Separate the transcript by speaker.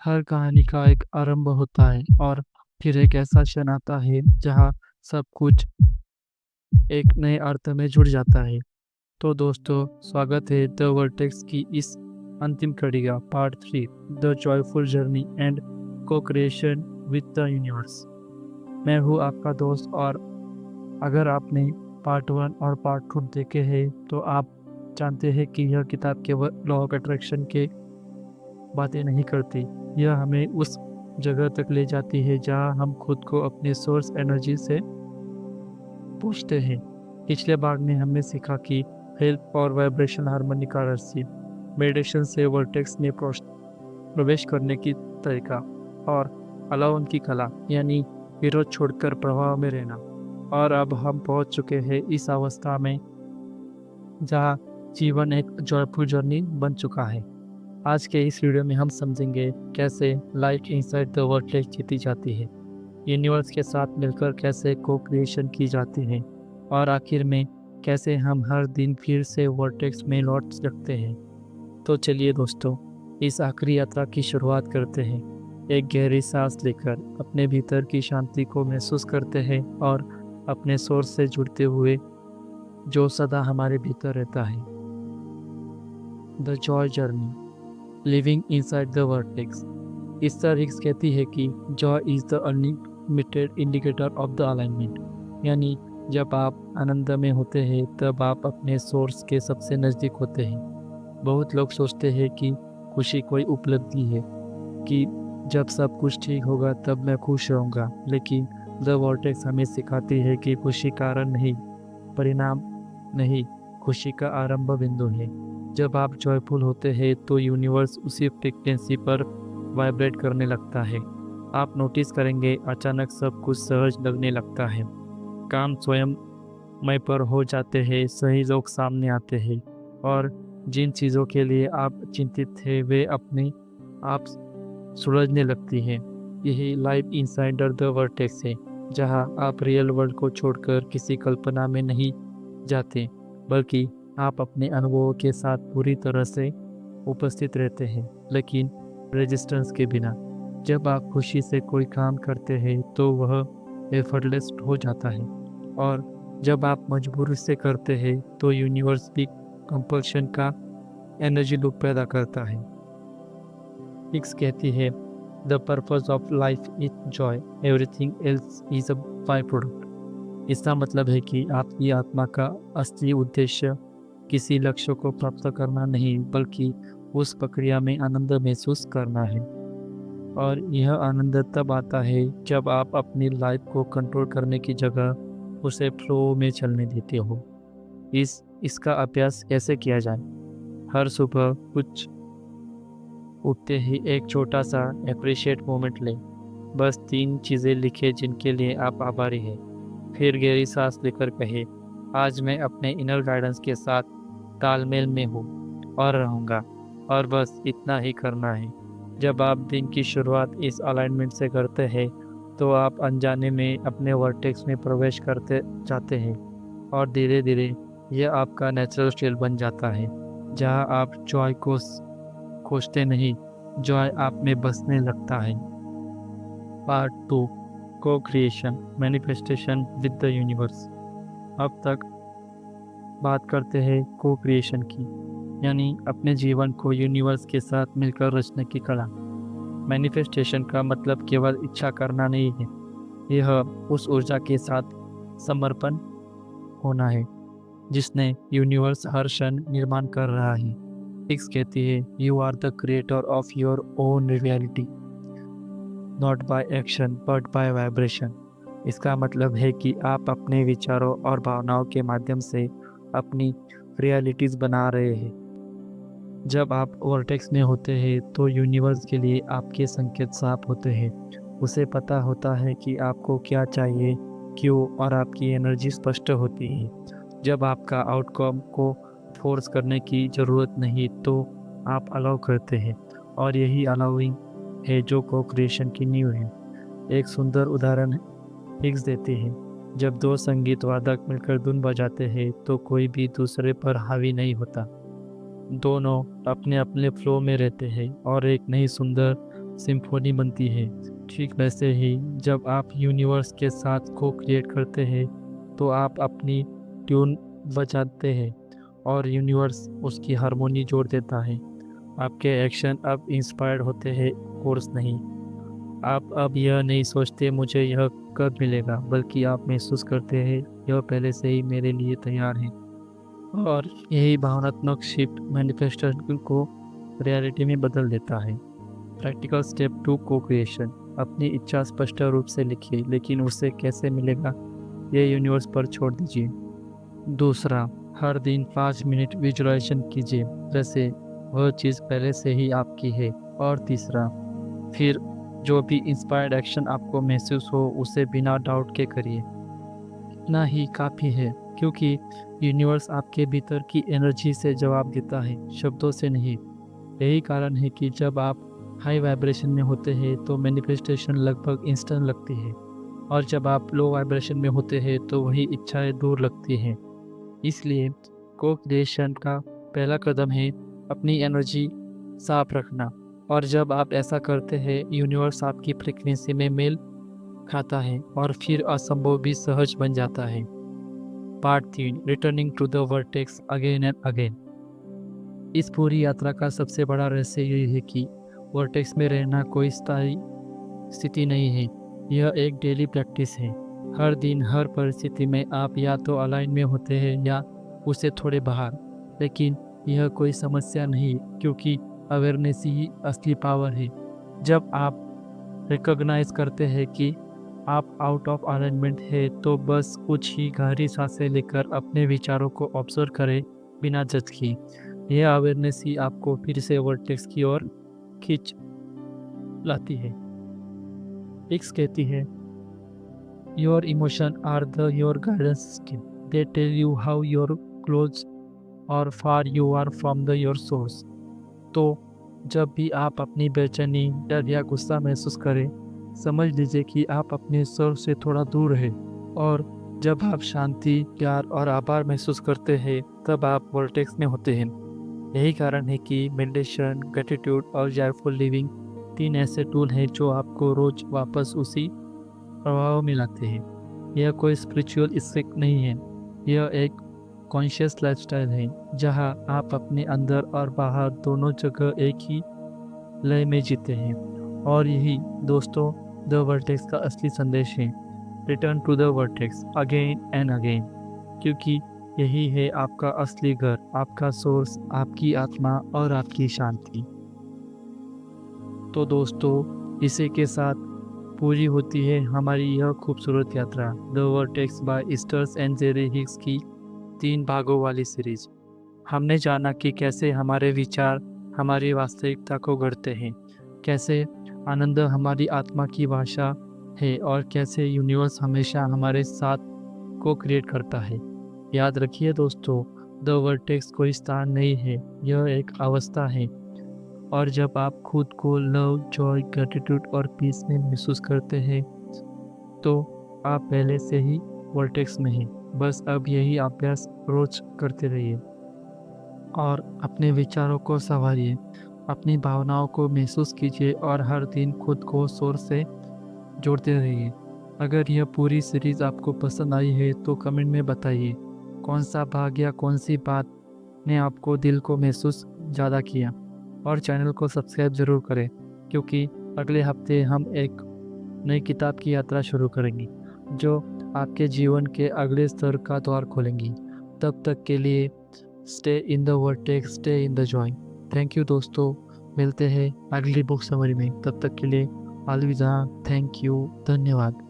Speaker 1: हर कहानी का एक आरंभ होता है और फिर एक ऐसा क्षण आता है जहाँ सब कुछ एक नए अर्थ में जुड़ जाता है। तो दोस्तों, स्वागत है द वर्टेक्स की इस अंतिम कड़ी का part 3, the joyful journey and को क्रिएशन विद द यूनिवर्स। मैं हूँ आपका दोस्त, और अगर आपने पार्ट 1 और पार्ट 2 देखे हैं तो आप जानते हैं कि यह किताब केवल लॉ ऑफ अट्रैक्शन के बातें नहीं करती। यह हमें उस जगह तक ले जाती है जहाँ हम खुद को अपने सोर्स एनर्जी से पूछते हैं। पिछले भाग में हमने सीखा कि हेल्थ और वाइब्रेशन हार्मनी का रहस्य, मेडिटेशन से वर्टेक्स में प्रवेश करने की तरीका, और अलाउन की कला यानी विरोध छोड़कर प्रभाव में रहना। और अब हम पहुंच चुके हैं इस अवस्था में जहाँ जीवन एक जॉयफुल जर्नी बन चुका है। आज के इस वीडियो में हम समझेंगे कैसे लाइफ इनसाइड द वर्टेक्स जीती जाती है, यूनिवर्स के साथ मिलकर कैसे को क्रिएशन की जाती है, और आखिर में कैसे हम हर दिन फिर से वर्टेक्स में लौट सकते हैं। तो चलिए दोस्तों, इस आखिरी यात्रा की शुरुआत करते हैं। एक गहरी सांस लेकर अपने भीतर की शांति को महसूस करते हैं और अपने सोर्स से जुड़ते हुए जो सदा हमारे भीतर रहता है। The Joy journey, living inside the vertex. इस तारीख कहती है कि Joy is the unlimited indicator of the alignment, यानी जब आप आनंद में होते हैं तब आप अपने सोर्स के सबसे नज़दीक होते हैं। बहुत लोग सोचते हैं कि खुशी कोई उपलब्धि है, कि जब सब कुछ ठीक होगा तब मैं खुश रहूँगा, लेकिन द वर्टेक्स हमें सिखाती है कि खुशी कारण नहीं, परिणाम नहीं, खुशी का आरंभ बिंदु है। जब आप जॉयफुल होते हैं तो यूनिवर्स उसी फ्रिक्वेंसी पर वाइब्रेट करने लगता है। आप नोटिस करेंगे अचानक सब कुछ सहज लगने लगता है, काम स्वयं मय पर हो जाते हैं, सही लोग सामने आते हैं, और जिन चीज़ों के लिए आप चिंतित थे वे अपने आप सुलझने लगती हैं। यही लाइफ इनसाइडर द वर्टेक्स है, जहां आप रियल वर्ल्ड को छोड़कर किसी कल्पना में नहीं जाते, बल्कि आप अपने अनुभवों के साथ पूरी तरह से उपस्थित रहते हैं, लेकिन रेजिस्टेंस के बिना। जब आप खुशी से कोई काम करते हैं तो वह एफर्टलेस हो जाता है, और जब आप मजबूरी से करते हैं तो यूनिवर्स भी कंपल्शन का एनर्जी लूप पैदा करता है। हिक्स कहती है, the purpose of life is Joy, everything else is a by product. इसका मतलब है कि आपकी आत्मा का असली उद्देश्य किसी लक्ष्य को प्राप्त करना नहीं, बल्कि उस प्रक्रिया में आनंद महसूस करना है। और यह आनंद तब आता है जब आप अपनी लाइफ को कंट्रोल करने की जगह उसे फ्लो में चलने देते हो। इसका अभ्यास कैसे किया जाए? हर सुबह कुछ उठते ही एक छोटा सा एप्रिशिएट मोमेंट लें। बस 3 चीज़ें लिखें जिनके लिए आप आभारी हैं। फिर गहरी सांस लेकर कहें, आज मैं अपने इनर गाइडेंस के साथ तालमेल में हूँ और रहूँगा। और बस इतना ही करना है। जब आप दिन की शुरुआत इस अलाइनमेंट से करते हैं तो आप अनजाने में अपने वर्टेक्स में प्रवेश करते जाते हैं, और धीरे धीरे यह आपका नेचुरल स्टेट बन जाता है, जहाँ आप जॉय को खोजते नहीं, जॉय आप में बसने लगता है। पार्ट 2, को creation, manifestation with the universe. अब तक बात करते हैं को क्रिएशन की, यानी अपने जीवन को यूनिवर्स के साथ मिलकर रचने की कला। मैनिफेस्टेशन का मतलब केवल इच्छा करना नहीं है, यह उस ऊर्जा के साथ समर्पण होना है जिसने यूनिवर्स हर क्षण निर्माण कर रहा है। हिक्स कहती है, you are the creator of your own reality, not by action but by vibration. इसका मतलब है कि आप अपने विचारों और भावनाओं के माध्यम से अपनी रियलिटीज़ बना रहे हैं। जब आप वर्टेक्स में होते हैं तो यूनिवर्स के लिए आपके संकेत साफ होते हैं। उसे पता होता है कि आपको क्या चाहिए, क्यों, और आपकी एनर्जी स्पष्ट होती है। जब आपका आउटकम को फोर्स करने की ज़रूरत नहीं तो आप अलाउ करते हैं, और यही अलाउइंग है जो को क्रिएशन की नींव है। एक सुंदर उदाहरण हिक्स देते हैं, जब 2 संगीत वादक मिलकर धुन बजाते हैं तो कोई भी दूसरे पर हावी नहीं होता। दोनों अपने अपने फ्लो में रहते हैं और एक नई सुंदर सिम्फनी बनती है। ठीक वैसे ही जब आप यूनिवर्स के साथ को क्रिएट करते हैं तो आप अपनी ट्यून बजाते हैं और यूनिवर्स उसकी हारमोनी जोड़ देता है। आपके एक्शन अब इंस्पायर्ड होते हैं, कोर्स नहीं। आप अब यह नहीं सोचते मुझे यह कब मिलेगा, बल्कि आप महसूस करते हैं यह पहले से ही मेरे लिए तैयार है। और यही भावनात्मक शिफ्ट मैनिफेस्टेशन को रियलिटी में बदल देता है। प्रैक्टिकल स्टेप 2, को क्रिएशन। अपनी इच्छा स्पष्ट रूप से लिखिए, लेकिन उसे कैसे मिलेगा ये यूनिवर्स पर छोड़ दीजिए। दूसरा, हर दिन 5 मिनट विजुअलाइजेशन कीजिए जैसे वह चीज़ पहले से ही आपकी है। और तीसरा, फिर जो भी इंस्पायर्ड एक्शन आपको महसूस हो उसे बिना डाउट के करिए। इतना ही काफ़ी है, क्योंकि यूनिवर्स आपके भीतर की एनर्जी से जवाब देता है, शब्दों से नहीं। यही कारण है कि जब आप हाई वाइब्रेशन में होते हैं तो मैनिफेस्टेशन लगभग इंस्टेंट लगती है, और जब आप लो वाइब्रेशन में होते हैं तो वही इच्छाएं दूर लगती हैं। इसलिए को क्रिएशन का पहला कदम है अपनी एनर्जी साफ रखना। और जब आप ऐसा करते हैं यूनिवर्स आपकी फ्रीक्वेंसी में मेल खाता है और फिर असंभव भी सहज बन जाता है। Part 3, returning to the vertex again and again. इस पूरी यात्रा का सबसे बड़ा रहस्य यही है कि वर्टेक्स में रहना कोई स्थायी स्थिति नहीं है, यह एक डेली प्रैक्टिस है। हर दिन हर परिस्थिति में आप या तो अलाइन में होते हैं या उससे थोड़े बाहर, लेकिन यह कोई समस्या नहीं, क्योंकि अवेयरनेस ही असली पावर है। जब आप रिकॉग्नाइज करते हैं कि आप आउट ऑफ अलाइनमेंट है तो बस कुछ ही गहरी सांसें लेकर अपने विचारों को ऑब्जर्व करें बिना जज किए। यह अवेयरनेस ही आपको फिर से वर्टेक्स की ओर खींच लाती है। एक्स कहती है, your emotion are the your guidance system, they tell you how your close or far you are from the your source. तो जब भी आप अपनी बेचैनी, डर या गुस्सा महसूस करें, समझ लीजिए कि आप अपने सोर्स से थोड़ा दूर हैं। और जब आप शांति, प्यार और आभार महसूस करते हैं तब आप वर्टेक्स में होते हैं। यही कारण है कि मेडिटेशन, ग्रेटिट्यूड और जॉयफुल लिविंग 3 ऐसे टूल हैं जो आपको रोज वापस उसी प्रभाव में लाते हैं। यह कोई स्पिरिचुअल स्किल नहीं है, यह एक कॉन्शियस लाइफस्टाइल है जहां आप अपने अंदर और बाहर दोनों जगह एक ही लय में जीते हैं। और यही दोस्तों द वर्टेक्स का असली संदेश है, return to the vertex again and again, क्योंकि यही है आपका असली घर, आपका सोर्स, आपकी आत्मा और आपकी शांति। तो दोस्तों, इसी के साथ पूरी होती है हमारी यह खूबसूरत यात्रा the vortex by Esther and Jerry Hicks की 3 भागों वाली सीरीज। हमने जाना कि कैसे हमारे विचार हमारी वास्तविकता को गढ़ते हैं, कैसे आनंद हमारी आत्मा की भाषा है और कैसे यूनिवर्स हमेशा हमारे साथ को क्रिएट करता है। याद रखिए दोस्तों, द वर्टेक्स कोई स्थान नहीं है, यह एक अवस्था है। और जब आप खुद को लव, जॉय, ग्रेटिट्यूड और पीस में महसूस करते हैं तो आप पहले से ही वर्टेक्स में हैं। बस अब यही अभ्यास रोज करते रहिए और अपने विचारों को संवारिए, अपनी भावनाओं को महसूस कीजिए और हर दिन खुद को सोर्स से जोड़ते रहिए। अगर यह पूरी सीरीज़ आपको पसंद आई है तो कमेंट में बताइए कौन सा भाग या कौन सी बात ने आपको दिल को महसूस ज़्यादा किया। और चैनल को सब्सक्राइब ज़रूर करें, क्योंकि अगले हफ्ते हम एक नई किताब की यात्रा शुरू करेंगे जो आपके जीवन के अगले स्तर का द्वार खोलेंगी। तब तक के लिए stay in the vertex, stay in the Joy. Thank you दोस्तों, मिलते हैं अगली बुक समरी में। तब तक के लिए अलविदा, थैंक यू, धन्यवाद।